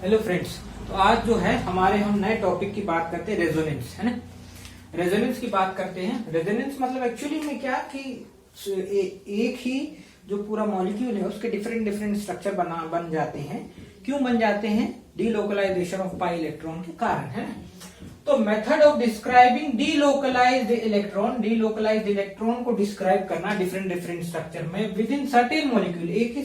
Hello friends. तो आज जो है हम नए टॉपिक की बात करते हैं, रेजोनेंस, है ना। रेजोनेंस की बात करते हैं। रेजोनेंस मतलब एक्चुअली में क्या कि एक ही जो पूरा मॉलिक्यूल है उसके डिफरेंट डिफरेंट स्ट्रक्चर बन जाते हैं। क्यों बन जाते हैं? डीलोकलाइजेशन ऑफ पाई इलेक्ट्रॉन के कारण, है ना। तो method of describing delocalised electron को डिस्क्राइब करना डिफरेंट डिफरेंट स्ट्रक्चर में विद इन सर्टेन मॉलिक्यूल, एक ही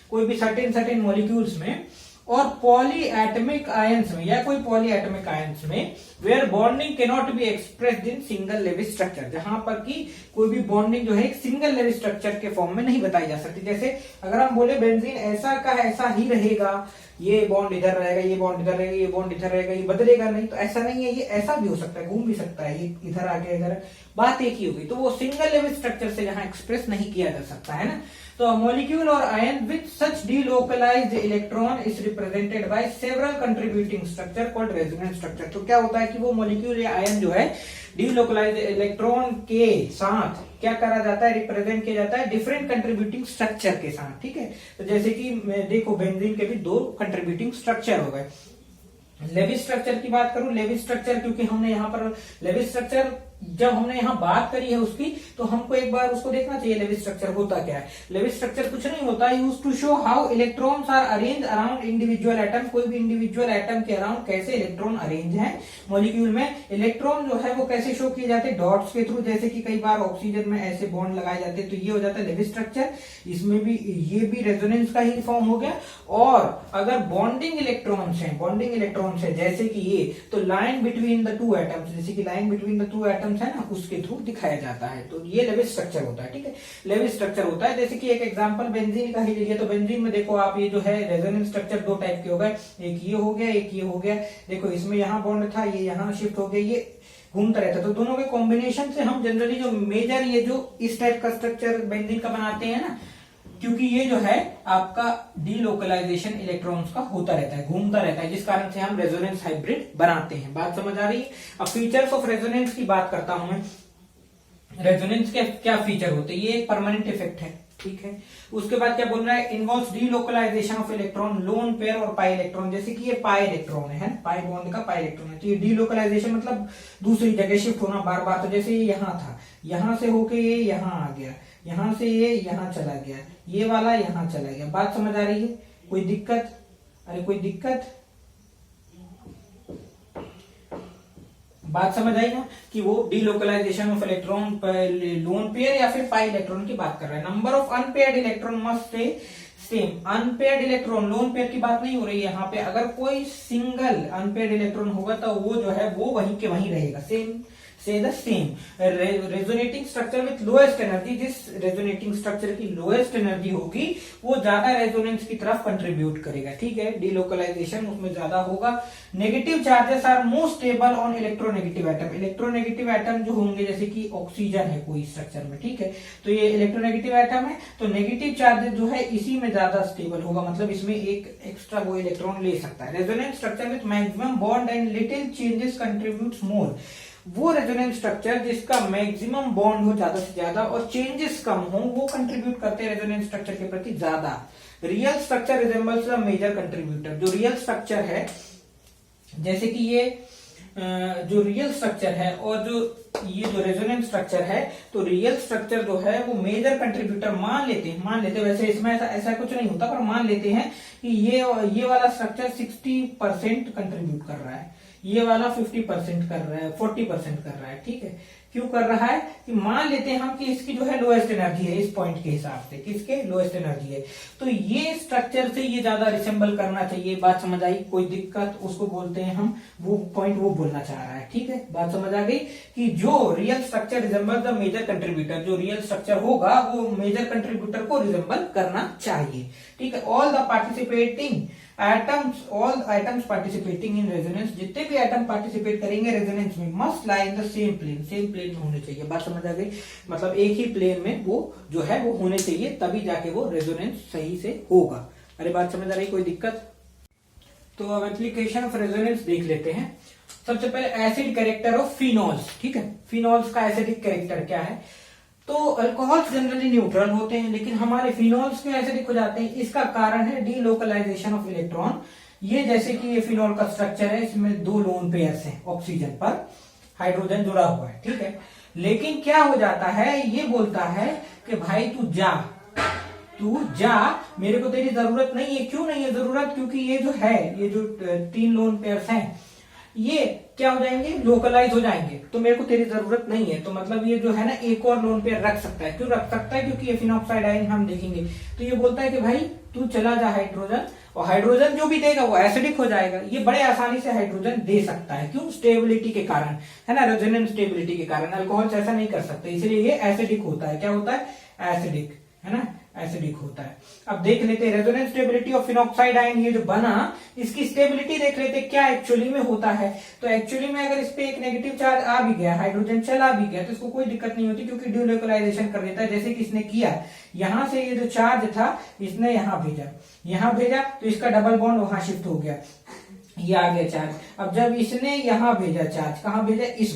कोई भी सर्टेन मॉलिक्यूल्स में, और पॉली एटमिक आयंस में या कोई पॉली एटमिक आयंस में where bonding can not be expressed in single Lewis structure, जहां पर कि कोई भी बॉन्डिंग जो है एक सिंगल लेविस स्ट्रक्चर के फॉर्म में नहीं बताई जा सकती। जैसे अगर हम बोले बेंजीन ऐसा का ऐसा ही रहेगा, ये बॉन्ड इधर रहेगा, ये बॉन्ड इधर रहेगा, ये बॉन्ड इधर रहेगा, ये बदलेगा नहीं, तो ऐसा नहीं है। ये ऐसा भी हो सकता है, घूम भी सकता है, ये इधर आ गया इधर, बात एक ही होगी। तो वो सिंगल लेविस स्ट्रक्चर से यहाँ एक्सप्रेस नहीं किया जा सकता, है ना। तो मॉलिक्यूल और ion with such delocalised electron is represented by several contributing structure called resonance structure. तो क्या होता है कि वो मॉलिक्यूल या आयन जो है डीलोकलाइज्ड इलेक्ट्रॉन के साथ क्या करा जाता है, रिप्रेजेंट किया जाता है डिफरेंट कंट्रीब्यूटिंग स्ट्रक्चर के साथ, ठीक है। तो जैसे कि देखो बेंजीन के भी दो कंट्रीब्यूटिंग स्ट्रक्चर हो गए। लेविस स्ट्रक्चर की बात करूं, लेविस स्ट्रक्चर क्योंकि हमने यहाँ पर लेविस स्ट्रक्चर जब हमने यहाँ बात करी है उसकी, तो हमको एक बार उसको देखना चाहिए लेविस स्ट्रक्चर होता क्या है। लेविस स्ट्रक्चर कुछ नहीं होता, use to show how electrons are arrange around individual atom. कोई भी इंडिविजुअल एटम के अराउंड कैसे इलेक्ट्रॉन अरेंज है मॉलिक्यूल में। इलेक्ट्रॉन जो है वो कैसे शो किए जाते हैं, डॉट्स के थ्रू। जैसे कि कई बार ऑक्सीजन में ऐसे बॉन्ड लगाए जाते हैं, तो ये हो जाता है लेविस स्ट्रक्चर। इसमें भी ये भी रेजोनेंस का ही फॉर्म हो गया। और अगर बॉन्डिंग इलेक्ट्रॉन्स है जैसे कि ये, तो line between the two atoms, जैसे कि line between the two atoms है ना, उसके थ्रू दिखाया जाता है। तो ये लेविस स्ट्रक्चर होता है, ठीक है। लेविस स्ट्रक्चर होता है। जैसे कि एक एग्जांपल बेंजीन का ही लीजिए, तो बेंजीन में देखो आप, ये जो है रेजोनेंस स्ट्रक्चर दो टाइप के हो गए, एक ये हो गया, एक ये हो गया। देखो इसमें यहाँ बॉन्ड था, ये यहाँ शिफ्ट हो गया, ये घूमता रहता है। तो दोनों के कॉम्बिनेशन से हम जनरली जो मेजर ये जो इस टाइप का स्ट्रक्चर बेंजीन का बनाते हैं ना, क्योंकि ये जो है आपका डीलोकलाइजेशन इलेक्ट्रॉन्स का होता रहता है, घूमता रहता है, जिस कारण से हम रेजोनेंस हाइब्रिड बनाते हैं। बात समझ आ रही है? अब फीचर्स ऑफ रेजोनेंस की बात करता हूं मैं। रेजोनेंस के क्या फीचर होते हैं? ये एक परमानेंट इफेक्ट है, ठीक है। उसके बाद क्या बोल रहा है? Involves delocalization of electron, lone pair और पाई इलेक्ट्रॉन। जैसे कि ये पाई इलेक्ट्रॉन है, पाई बॉन्ड का पाई इलेक्ट्रॉन है, तो ये डीलोकलाइजेशन मतलब दूसरी जगह शिफ्ट होना बार बार। तो जैसे ये यहाँ था, यहां से होके ये यहाँ आ गया, यहां से ये यहाँ चला गया, ये वाला यहाँ चला गया। बात समझ आ रही है? कोई दिक्कत? अरे कोई दिक्कत? बात समझ आई ना कि वो delocalization of electron lone pair या फिर पाई इलेक्ट्रॉन की बात कर रहा है। Number of unpaired electron must stay same. Unpaired electron, lone pair की बात नहीं हो रही है यहाँ पे। अगर कोई सिंगल अनपेयर्ड इलेक्ट्रॉन होगा तो वो जो है वो वहीं के वहीं रहेगा, सेम से the same. Resonating structure with lowest energy, जिस रेजोनेटिंग स्ट्रक्चर की लोएस्ट एनर्जी होगी वो ज्यादा रेजोनेंस की तरफ कंट्रीब्यूट करेगा, ठीक है। डीलोकलाइजेशन उसमें ज्यादा होगा। Negative charges are more stable on electronegative atom. Electronegative atom जो होंगे, जैसे कि ऑक्सीजन है कोई स्ट्रक्चर में, ठीक है, तो ये इलेक्ट्रोनेगेटिव एटम है, तो नेगेटिव चार्जेस जो है इसी में ज्यादा स्टेबल होगा, मतलब इसमें एक एक्स्ट्रा वो इलेक्ट्रॉन ले सकता है। Resonance structure with maximum bond and little changes contributes more. वो रेजोनेंस स्ट्रक्चर जिसका मैक्सिमम बॉन्ड हो ज्यादा से ज्यादा और चेंजेस कम हो, वो कंट्रीब्यूट करते हैं रेजोनेंस स्ट्रक्चर के प्रति ज्यादा। Real structure resembles the major contributor. जो रियल स्ट्रक्चर है, जैसे कि ये जो रियल स्ट्रक्चर है और जो ये जो रेजोनेंस स्ट्रक्चर है, तो रियल स्ट्रक्चर जो है वो मेजर कंट्रीब्यूटर मान लेते हैं। वैसे इसमें ऐसा कुछ नहीं होता, पर मान लेते हैं कि ये वाला स्ट्रक्चर 60% कंट्रीब्यूट कर रहा है, ये वाला 50% कर रहा है, 40% कर रहा है, ठीक है। क्यों कर रहा है? कि मान लेते हैं हम कि इसकी जो है लोएस्ट एनर्जी है, इस पॉइंट के हिसाब से किसके लोएस्ट एनर्जी है, तो ये स्ट्रक्चर से ये ज्यादा रिसेंबल करना चाहिए। बात समझ आई? कोई दिक्कत? उसको बोलते हैं हम, वो पॉइंट वो बोलना चाह रहा है, ठीक है। बात समझ आ गई कि जो real structure resemble the major contributor, जो रियल स्ट्रक्चर होगा वो मेजर कंट्रीब्यूटर को रिजेंबल करना चाहिए, ठीक है। All the participating all atoms participating in resonance, जितने भी एटम पार्टिसिपेट करेंगे रेजोनेंस में, must lie in the same plane में होने चाहिए। बात समझ आ गई? मतलब एक ही प्लेन में वो जो है वो होने चाहिए, तभी जाके वो रेजोनेंस सही से होगा। अरे बात समझ आ रही? कोई दिक्कत? तो अब एप्लीकेशन ऑफ रेजोनेंस देख लेते हैं। सबसे पहले एसिड कैरेक्टर ऑफ फिनॉल्स, ठीक है। फिनॉल्स का एसिडिक कैरेक्टर क्या है? तो अल्कोहल्स जनरली न्यूट्रल होते हैं, लेकिन हमारे फिनॉल्स क्यों एसिडिक हो जाते हैं? इसका कारण है डीलोकलाइजेशन ऑफ इलेक्ट्रॉन ये जैसे कि ये फिनॉल का स्ट्रक्चर है, इसमें 2 लोन पेयर्स हैं, ऑक्सीजन पर हाइड्रोजन जुड़ा हुआ है, ठीक है। लेकिन क्या हो जाता है, ये बोलता है कि भाई तू जा, मेरे को तेरी जरूरत नहीं है। क्यों नहीं है जरूरत? क्योंकि ये जो है, ये जो 3 लोन पेयर्स हैं, ये क्या हो जाएंगे, लोकलाइज हो जाएंगे, तो मेरे को तेरी जरूरत नहीं है। तो मतलब ये जो है ना, एक और लोन पेयर रख सकता है। क्यों रख सकता है? क्योंकि ये फिनॉक्साइड आयन हम देखेंगे। तो ये बोलता है कि भाई तू चला जा हाइड्रोजन, और हाइड्रोजन जो भी देगा वो एसिडिक हो जाएगा। ये बड़े आसानी से हाइड्रोजन दे सकता है। क्यों? स्टेबिलिटी के कारण, है ना, रेजोनेंस स्टेबिलिटी के कारण। अल्कोहल ऐसा नहीं कर सकते, इसलिए ये एसिडिक होता है। क्या होता है? एसिडिक, है ना, एसिडिक होता है। अब देख लेते हैं resonance stability of phenoxide ion, ये जो बना, इसकी स्टेबिलिटी देख लेते क्या एक्चुअली में होता है। तो एक्चुअली में अगर इस पे एक नेगेटिव चार्ज आ भी गया, हाइड्रोजन चला भी गया, तो इसको कोई दिक्कत नहीं होती, क्योंकि ड्यूलोकलाइजेशन कर देता है। जैसे कि इसने किया, यहां से ये जो चार्ज था इसने यहां भेजा, तो इसका डबल बॉन्ड वहां शिफ्ट हो गया, ये आ गया चार्ज। अब जब इसने यहां भेजा चार्ज, कहां भेजा? इस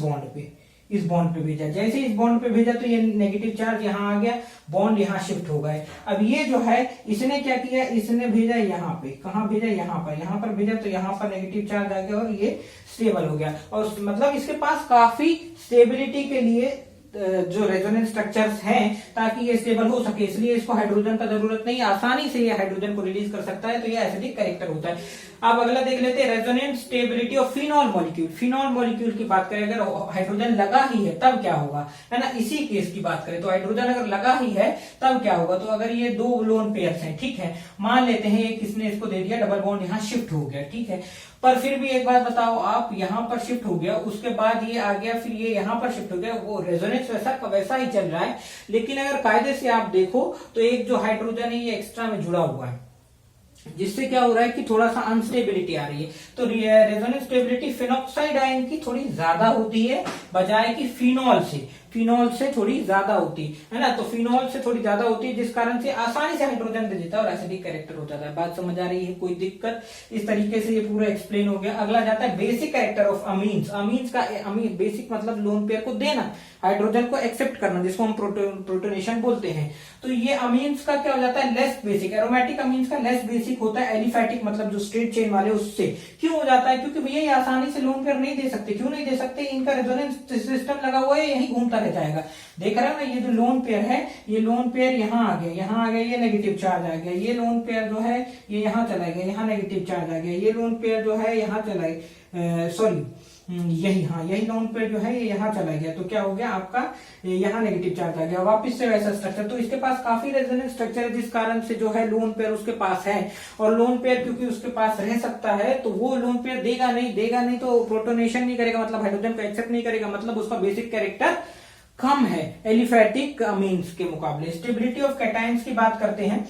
बॉन्ड पे भेजा। जैसे इस बॉन्ड पे भेजा तो ये नेगेटिव चार्ज यहां आ गया, बॉन्ड यहां शिफ्ट हो गए। अब ये जो है, इसने क्या किया, इसने भेजा यहां पे, कहां भेजा? यहां पर भेजा, तो यहां पर नेगेटिव चार्ज आ गया और ये स्टेबल हो गया। और मतलब इसके पास काफी स्टेबिलिटी के लिए जो रेजोनेंस स्ट्रक्चर्स हैं, ताकि ये स्टेबल हो सके, इसलिए इसको हाइड्रोजन का जरूरत नहीं, आसानी से ये हाइड्रोजन को रिलीज कर सकता है। तो ये एसिडिक कैरेक्टर होता है। अब अगला देख लेते हैं, resonance stability of phenol molecule. Phenol molecule की बात करें, अगर हाइड्रोजन लगा ही है तब क्या होगा, है ना, इसी केस की बात करें तो हाइड्रोजन अगर लगा ही है तब क्या होगा। तो अगर ये 2 लोन पेयर्स हैं, ठीक है, मान लेते हैं एक इसने इसको दे दिया, डबल बॉन्ड यहाँ शिफ्ट हो गया, ठीक है, पर फिर भी एक बात बताओ आप, यहां पर शिफ्ट हो गया, उसके बाद ये आ गया, फिर ये यहां पर शिफ्ट हो गया, वो रेजोनेंस वैसा का वैसा ही चल रहा है। लेकिन अगर कायदे से आप देखो तो एक जो हाइड्रोजन है ये एक्स्ट्रा में जुड़ा हुआ है, जिससे क्या हो रहा है कि थोड़ा सा अनस्टेबिलिटी आ रही है। तो रेजोनेंस स्टेबिलिटी फिनॉक्साइड आयन की थोड़ी ज्यादा होती है, बजाय कि फिनॉल से थोड़ी ज्यादा होती है ना। तो फिनॉल से थोड़ी ज्यादा होती है, जिस कारण से आसानी से हाइड्रोजन दे देता है और एसिडिक कैरेक्टर हो जाता है। बात समझ आ रही है? कोई दिक्कत? इस तरीके से ये पूरा एक्सप्लेन हो गया। अगला जाता है basic character of amines. Amines का बेसिक मतलब लोन पेयर को देना, हाइड्रोजन को एक्सेप्ट करना, जिसको हम प्रोटोनेशन बोलते हैं। तो ये अमीन्स का क्या हो जाता है? Less basic. एरोमेटिक अमीन्स का लेस बेसिक होता है, एलिफैटिक मतलब जो स्ट्रेट चेन वाले उससे। क्यों हो जाता है? क्योंकि भैया ये आसानी से लोन पेयर नहीं दे सकते। क्यों नहीं दे सकते? इनका रेजोनेंस सिस्टम लगा हुआ है, यही घूमता रह जाएगा। देख रहे हो ना, ये जो लोन पेयर है, ये लोन पेयर यहाँ आ गया, ये नेगेटिव चार्ज आ गया। ये लोन पेयर जो है ये यहाँ चला गया, यहाँ नेगेटिव चार्ज आ गया। ये लोन पेयर जो है यहाँ चला गया, सॉरी यही लोन पेयर जो है ये यहाँ चला गया। तो क्या हो गया आपका, यहाँ नेगेटिव चार्ज आ गया, वापस से वैसा स्ट्रक्चर। तो इसके पास काफी रेजोनेंस स्ट्रक्चर है, जिस कारण से जो है लोन पेयर उसके पास है। और लोन पेयर क्योंकि उसके पास रह सकता है, तो वो लोन पेयर देगा नहीं तो प्रोटोनेशन नहीं करेगा, मतलब हाइड्रोजन को एक्सेप्ट नहीं करेगा, मतलब उसका बेसिक कैरेक्टर कम है एलिफैटिक अमीन्स के मुकाबले। स्टेबिलिटी ऑफ कैटायंस की बात करते हैं।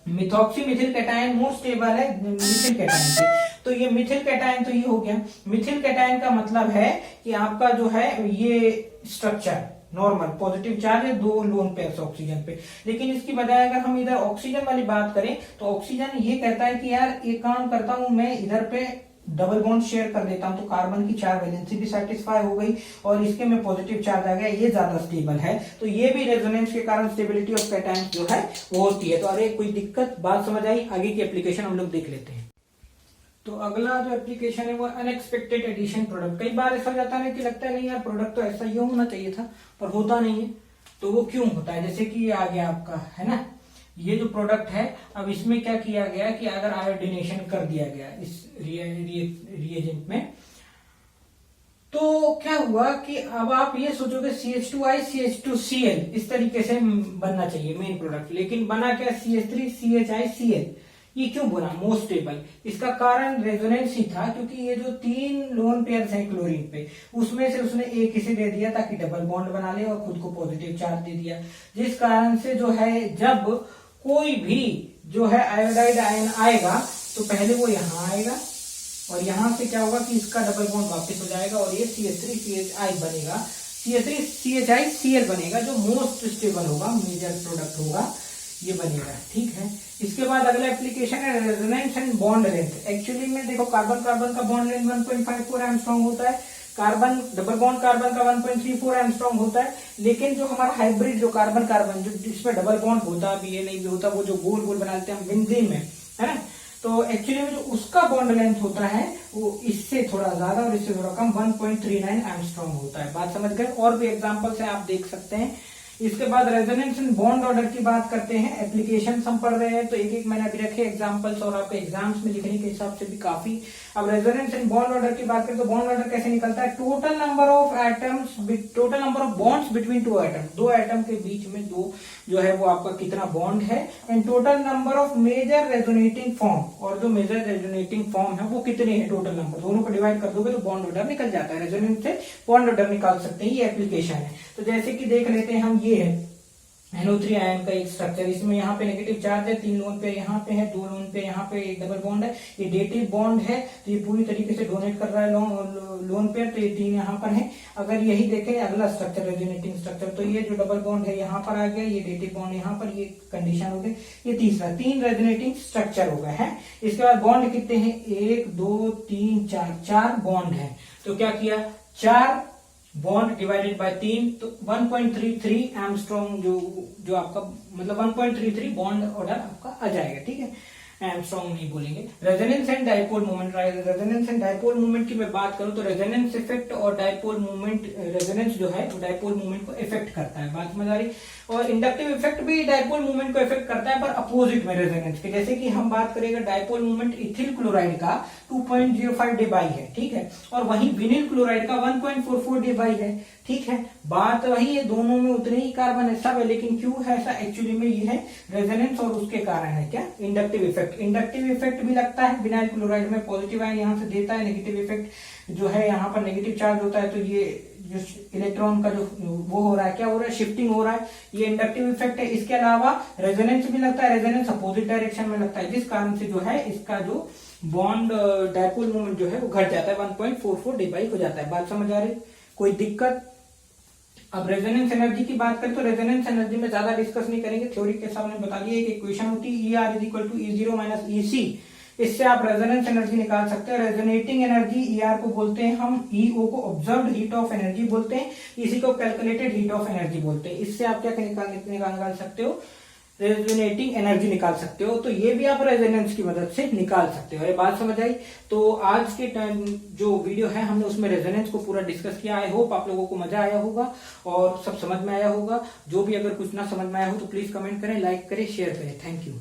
Methoxy Mithil cation more stable है मिथिल कैटायन से। तो ये मिथिल कैटायन तो ये हो गया। मिथिल कैटायन का मतलब है कि आपका जो है ये स्ट्रक्चर नॉर्मल पॉजिटिव चार्ज है, 2 लोन पेयर्स ऑक्सीजन पे। लेकिन इसकी बजाय अगर हम इधर ऑक्सीजन वाली बात करें, तो ऑक्सीजन ये कहता है कि यार एक काम करता हूं मैं, इधर पे डबल बॉन्ड शेयर कर देता हूं, तो कार्बन की 4 वैलेंसी भी सेटिस्फाई हो गई और इसके में पॉजिटिव चार्ज आ गया, ये ज्यादा स्टेबल है। तो ये भी रेजोनेंस के कारण स्टेबिलिटी ऑफ कैटायन जो है वो होती है। तो अरे कोई दिक्कत, बात समझ आई? आगे की एप्लीकेशन हम लोग देख लेते हैं। तो अगला जो एप्लीकेशन है वो अनएक्सपेक्टेड एडिशन प्रोडक्ट। कई बार ऐसा जाता है कि लगता है नहीं यार प्रोडक्ट तो ऐसा ही होना चाहिए था, पर होता नहीं है। तो वो क्यों होता है? जैसे कि ये आ गया आपका, है ना, ये जो प्रोडक्ट है, अब इसमें क्या किया गया कि अगर आयोडीनेशन कर दिया गया इस रिएजेंट में, तो क्या हुआ कि अब आप ये सोचोगे CH2I CH2Cl इस तरीके से बनना चाहिए मेन प्रोडक्ट, लेकिन बना क्या CH3CHI Cl। ये क्यों बना? Most stable. इसका कारण रेजोनेंस ही था, क्योंकि ये जो 3 लोन पेयर्स हैं क्लोरीन पे, उसमें से उसने एक इसे दे दिया ताकि डबल बॉन्ड बना ले और खुद को पॉजिटिव चार्ज दे दिया, जिस कारण से जो है जब कोई भी जो है आयोडाइड आयन आएगा तो पहले वो यहाँ आएगा और यहां से क्या होगा कि इसका डबल बॉन्ड वापस हो जाएगा और ये CH3CHI बनेगा, CH3CHI बनेगा, जो मोस्ट स्टेबल होगा, मेजर प्रोडक्ट होगा, ये बनेगा। ठीक है, इसके बाद अगला एप्लीकेशन है resonance and bond length. Actually में देखो कार्बन कार्बन का बॉन्ड लेंथ 1.54 एंगस्ट्रॉम होता है, कार्बन डबल बॉन्ड कार्बन का 1.34 एंगस्ट्रॉम होता है। लेकिन जो हमारा हाइब्रिड जो कार्बन कार्बन जो जिसमें डबल बॉन्ड होता भी है नहीं भी होता, वो जो गोल गोल बना लेते हैं हम बेंजीन में, है ना, तो एक्चुअली में जो उसका बॉन्ड लेंथ होता है वो इससे थोड़ा ज्यादा और इससे थोड़ा कम 1.39 एंगस्ट्रॉम होता है। बात समझ गए? और भी एग्जांपल्स हैं, आप देख सकते हैं। इसके बाद रेजोनेंस इन बॉन्ड ऑर्डर की बात करते हैं। एप्लीकेशन हम पढ़ रहे हैं तो एक एक मैंने अभी रखे एग्जांपल्स, और आपके एग्जाम्स में लिखने के हिसाब से भी काफी। अब रेजोनेंस इन बॉन्ड ऑर्डर की बात करें तो बॉन्ड ऑर्डर कैसे निकलता है? Total number of atoms, total number of bonds between two atom, दो एटम के बीच में दो जो है वो आपका कितना बॉन्ड है, and total number of major resonating form, और जो मेजर रेजोनेटिंग फॉर्म है वो कितने हैं टोटल नंबर, दोनों को डिवाइड कर दोगे तो बॉन्ड ऑर्डर निकल जाता है। रेजोनेंस से बॉन्ड ऑर्डर निकाल सकते हैं, ये एप्लीकेशन है। तो जैसे कि देख लेते हैं हम, ये है NO3 आयन का एक स्ट्रक्चर, इसमें यहाँ पे नेगेटिव चार्ज है, 3 लोन पे यहाँ पे है, 2 लोन पे यहाँ पे एक डबल बॉन्ड है, ये डेटिव बॉन्ड है, तो ये पूरी तरीके से डोनेट कर रहा है लोन पे, तो ये 3 यहाँ पर है। अगर यही देखें अगला स्ट्रक्चर रेजोनेटिंग स्ट्रक्चर, तो ये जो डबल बॉन्ड है यहाँ पर आ गया, ये डेटिव बॉन्ड यहाँ पर, ये कंडीशन हो गई, ये तीसरा, 3 रेजोनेटिंग स्ट्रक्चर हो गए हैं। इसके बाद बॉन्ड कितने हैं? 1 2 3 4 बॉन्ड है। तो क्या किया? 4 बॉन्ड डिवाइडेड बाय 3, तो 1.33 एंगस्ट्रॉम जो आपका मतलब 1.33 बॉन्ड ऑर्डर आपका आ जाएगा। ठीक है, एंगस्ट्रॉम नहीं बोलेंगे। Resonance and dipole moment, resonance and dipole moment की मैं बात करूं तो रेजोनेंस इफेक्ट और डाइपोल मोमेंट, रेजोनेंस जो है वो डाइपोल मोमेंट को इफेक्ट करता है, बात समझ आ रही। और इंडक्टिव इफेक्ट भी डाइपोल मूवमेंट को इफेक्ट करता है, पर अपोजिट में रेजोनेंस के। जैसे कि हम बात करेंगे डाइपोल मूवमेंट इथिल क्लोराइड का 2.05 dBi है, ठीक है, और वहीं विनिल क्लोराइड का 1.44 dBi है। ठीक है, बात वही है, दोनों में उतने ही कार्बन है, सब है, लेकिन क्यों है ऐसा? एक्चुअली में ये है रेजोनेंस और उसके कारण है क्या? Inductive effect. इंडक्टिव इफेक्ट भी लगता है विनाइल क्लोराइड में, पॉजिटिव आयन यहाँ से देता है, नेगेटिव इफेक्ट जो है यहाँ पर नेगेटिव चार्ज होता है, तो ये जो इलेक्ट्रॉन का जो वो हो रहा है, क्या हो रहा है? शिफ्टिंग हो रहा है, ये इंडक्टिव इफेक्ट है। इसके अलावा रेजोनेंस भी लगता है, रेजोनेंस अपोजिट डायरेक्शन में लगता है, जिस कारण से जो है इसका जो बॉन्ड डाइपोल मोमेंट जो है वो घट जाता है, 1.44 dBi हो जाता है। बात समझ आ रही? कोई दिक्कत? अब रेजोनेंस एनर्जी की बात करें तो रेजोनेंस एनर्जी में ज्यादा डिस्कस नहीं करेंगे, थ्योरी के सामने बता दिया एक इक्वेशन होती है ER equal to E0 minus EC, इससे आप रेजोनेंस एनर्जी निकाल सकते हैं। रेजोनेटिंग एनर्जी ER को बोलते हैं हम, EO को ऑब्जर्व्ड हीट ऑफ एनर्जी बोलते हैं, EC को कैलकुलेटेड हीट ऑफ एनर्जी बोलते हैं। इससे आप क्या निकाल सकते हो? रेजोनेटिंग एनर्जी निकाल सकते हो। तो ये भी आप रेजोनेंस की मदद से निकाल सकते हो। ये बात समझ आई? तो आज के जो वीडियो है हमने उसमें रेजोनेंस को पूरा डिस्कस किया। आई होप आप लोगों को मजा आया होगा और सब समझ में आया होगा। जो भी अगर कुछ ना समझ में आया हो तो प्लीज कमेंट करें, लाइक करें, शेयर करें। Thank you.